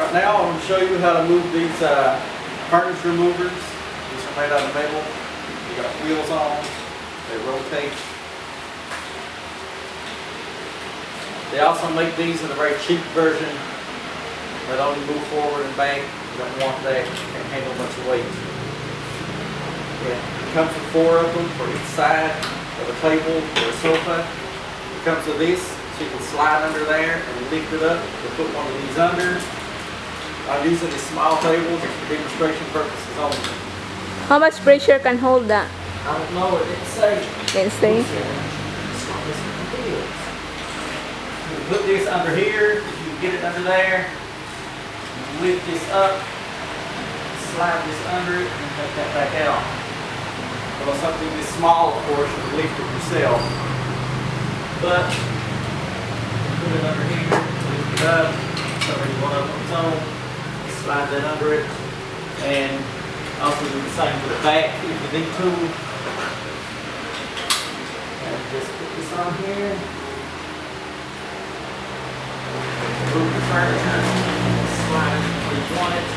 Now I'm going to show you how to move these furniture movers. These are made out of metal. You got wheels on. They rotate. They also make these in a very cheap version that only move forward and back. You don't want that. You can't handle much weight. It comes with 4 of them for each side of a table or a sofa. It comes with this, so you can slide under there and lift it up to put one of these under. I'm using these small tables for demonstration purposes only. How much pressure can hold that? I don't know, it didn't say. Didn't say? You put this under here, if you get it under there, you lift this up, slide this under it, and take that back out. Well, something this small, of course, you can lift it yourself. But, put it under here, lift it up, somebody one up on its own. Slide that under it, and also do the same for the back if you need to. And just put this on here. Move the furniture, slide it where you want it.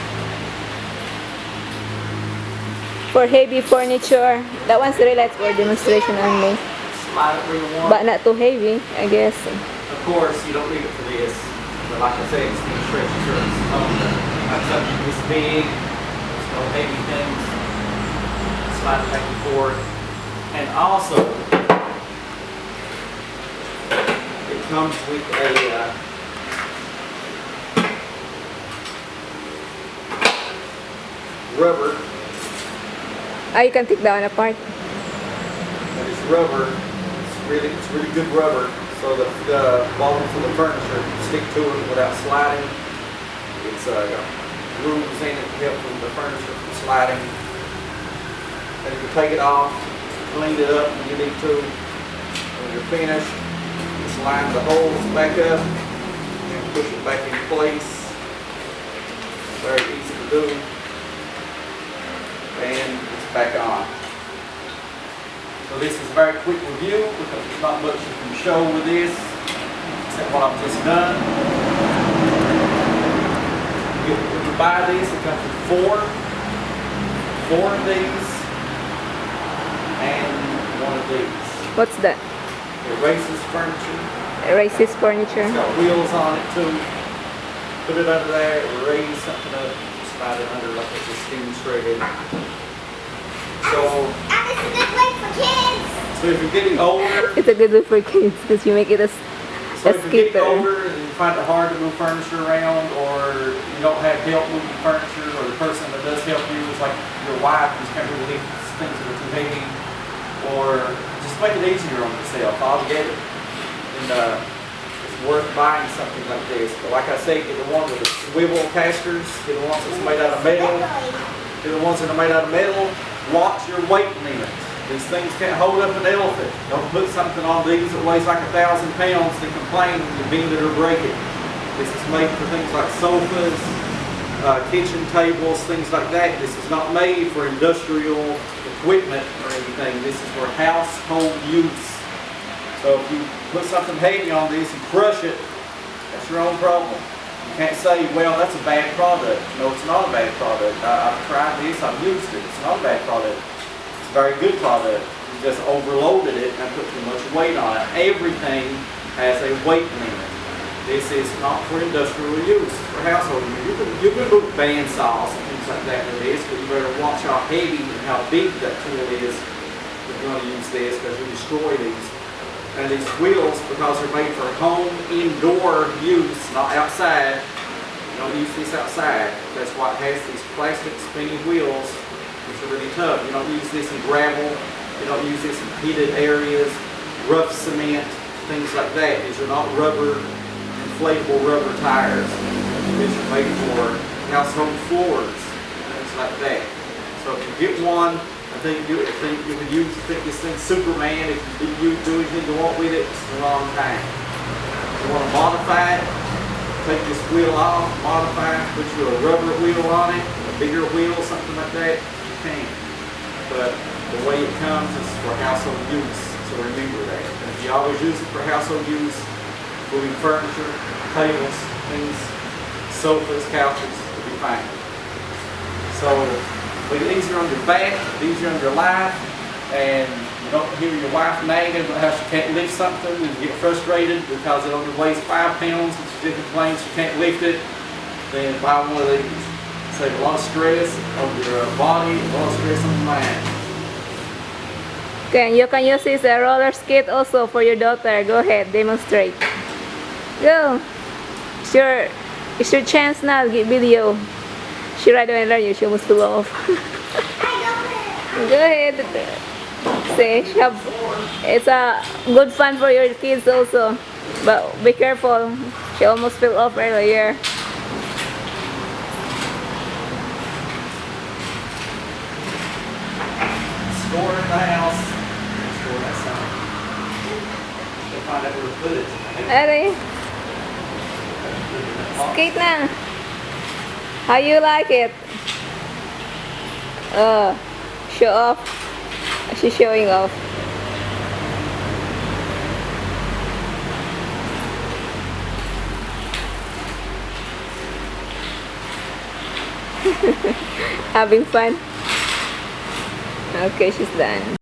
For heavy furniture, that one's really for demonstration only. Slide it where you want. But not too heavy, I guess. Of course, you don't need it for this. But like I said, it's demonstration service. Not something this big, there's no heavy things, slide it back and forth. And also, it comes with a rubber. You can take that one apart. And it's rubber, it's really good rubber, so the bottoms of the furniture can stick to it without sliding. It's got grooves in it to help with the furniture from sliding. And you can take it off, clean it up when you need to. When you're finished, just line the holes back up and push it back in place. Very easy to do. And it's back on. So this is a very quick review because there's not much you can show with this except what I've just done. When you buy these, it comes with 4 of these and 1 of these. What's that? It raises furniture. Raises furniture. It's got wheels on it too. Put it under there, raise something up, slide it under like I just demonstrated. So it's a good way for kids. So if you're getting older, it's a good way for kids because you make it a so if you're getting skater. older and you find it hard to move furniture around, or you don't have help moving furniture, or the person that does help you is like your wife who's kind of lift things that are too heavy, or just make it easier on yourself altogether. And it's worth buying something like this. But like I say, get the one with the swivel casters, get the ones that's made out of metal, get the ones that are made out of metal. Watch your weight limit. These things can't hold up an elephant. Don't put something on these that weighs like 1,000 pounds and complain when you bend it or break it. This is made for things like sofas, kitchen tables, things like that. This is not made for industrial equipment or anything. This is for household use. So if you put something heavy on this and crush it, that's your own problem. You can't say, well, that's a bad product. No, it's not a bad product. I've tried this, I've used it. It's not a bad product. It's a very good product. You just overloaded it and put too much weight on it. Everything has a weight limit. This is not for industrial use, it's for household use. You can move bandsaws and things like that with this, but you better watch how heavy and how big that tool is if you're going to use this, because you destroy these. And these wheels, because they're made for home indoor use, not outside. You don't use this outside. That's why it has these plastic spinny wheels, which are really tough. You don't use this in gravel. You don't use this in heated areas, rough cement, things like that. These are not rubber, inflatable rubber tires. These are made for household floors, things like that. So So if you get one, I think you can use this thing Superman. If you do anything you want with it, it's the wrong time. If you want to modify it, take this wheel off, modify it, put you a rubber wheel on it, a bigger wheel, something like that, you can. But the way it comes is for household use, so remember that. And if you always use it for household use, moving furniture, tables, things, sofas, couches, it'll be fine. So, make it easier on your back, easier on your life, and you don't hear your wife nagging about how she can't lift something and you get frustrated because it only weighs 5 pounds and she complains she can't lift it, then buy one of these. Save a lot of stress on your body, a lot of stress on your mind. Okay, and you can use this roller skate also for your daughter. Go ahead, demonstrate. Go. It's your chance now to get video. She right away learn you. She almost flew off. Go ahead. See, it's a good fun for your kids also. But be careful. She almost fell off earlier. Store in the house. Store that side. You'll find out where to put it. Ready? Skate na. How you like it? Show off. She's showing off. Having fun? Okay, she's done.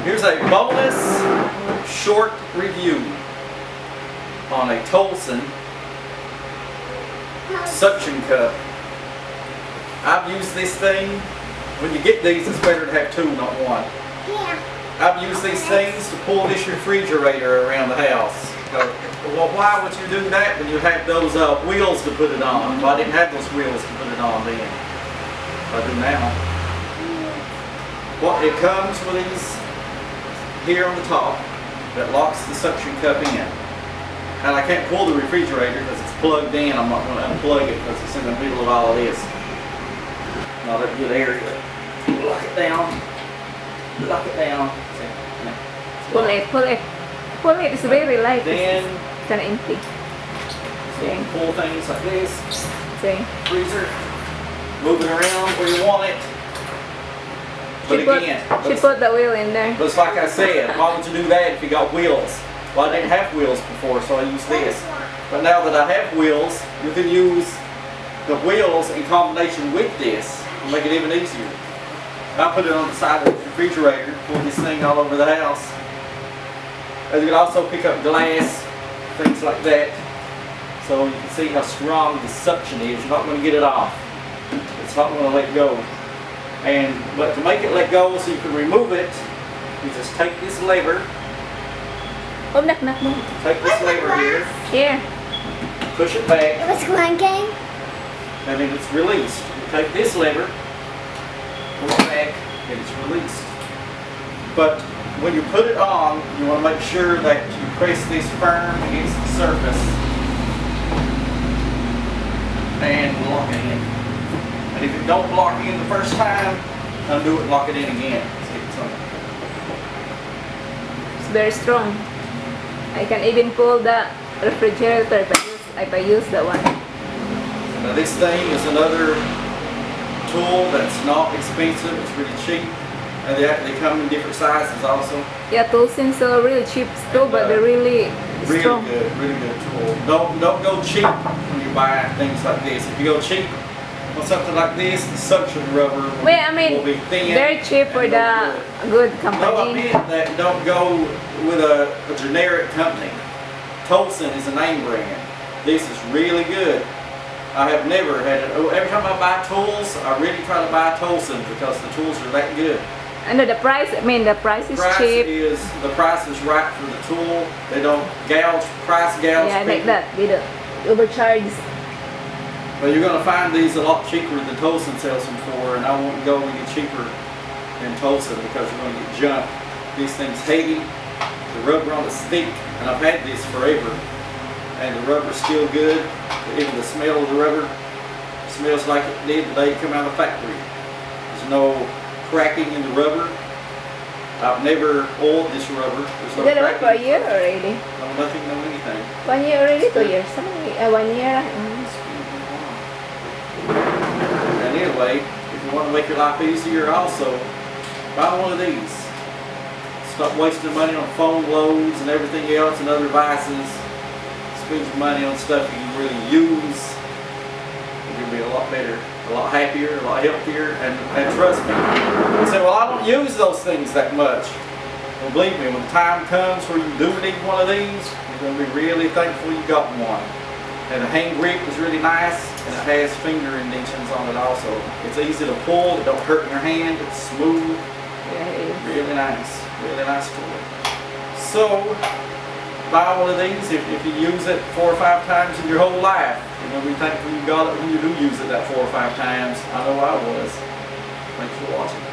Here's a bonus short review on a Tolsen suction cup. I've used this thing. When you get these, it's better to have 2, not 1. Yeah. I've used these things to pull this refrigerator around the house. Well, why would you do that when you have those wheels to put it on? Well, I didn't have those wheels to put it on then. I do now. Well, it comes with these here on the top that locks the suction cup in. And I can't pull the refrigerator because it's plugged in. I'm not going to unplug it because it's in the middle of all of this. Not a good area. Lock it down. Lock it down. Pull it, pull it. Pull it, it's very light. Then It's kind of empty. so you can pull things like this. See? Freezer. Move it around where you want it. But She put the wheel in there. but it's like I said, why would you do that if you got wheels? Well, I didn't have wheels before, so I used this. But now that I have wheels, you can use the wheels in combination with this and make it even easier. I put it on the side of the refrigerator, pull this thing all over the house. And you can also pick up glass, things like that. So you can see how strong the suction is. You're not going to get it off. It's not going to let go. But to make it let go so you can remove it, you just take this lever. Take this lever here. Here. Push it back. What's clanking? And then it's released. You take this lever, pull it back, and it's released. But when you put it on, you want to make sure that you press this firm against the surface and lock it in. And if it don't lock in the first time, undo it and lock it in again. It's very strong. I can even pull the refrigerator if I use that one. Now this thing is another tool that's not expensive. It's really cheap. And they come in different sizes also. Yeah, Tolsen's are really cheap too, but they're really strong. Really good tool. Don't go cheap when you buy things like this. If you go cheap on something like this, the suction rubber will be thin. They're cheap for the good company. No, I meant that don't go with a generic company. Tolsen is a name brand. This is really good. I have never had it. Every time I buy tools, I really try to buy Tolsen because the tools are that good. And the price, the price is cheap. The price is right for the tool. They don't price gouge Yeah, people. like that. They don't overcharge. But you're going to find these a lot cheaper than Tolsen sells them for, and I won't go any cheaper than Tolsen because you're going to get junk. This thing's heavy, the rubber on the stick, and I've had this forever, and the rubber's still good. Even the smell of the rubber smells like it did the day it came out of the factory. There's no cracking in the rubber. I've never oiled this rubber. There's no Is it about for a cracking. year already? No, nothing, no anything. 1 year already? 2 years? 1 year. And anyway, if you want to make your life easier also, buy one of these. Stop wasting money on phone loads and everything else and other devices. Spend your money on stuff you can really use. You'll be a lot better, a lot happier, a lot healthier, and trust me. You say, well, I don't use those things that much. Well, believe me, when the time comes where you do need one of these, you're going to be really thankful you got one. And the hand grip is really nice, and it has finger indentions on it also. It's easy to pull, it don't hurt in your hand, it's smooth. Yeah, it is. Really nice toy. So, buy one of these. If you use it 4 or 5 times in your whole life, you're going to be thankful you got it when you do use it that 4 or 5 times. I know I was. Thanks for watching.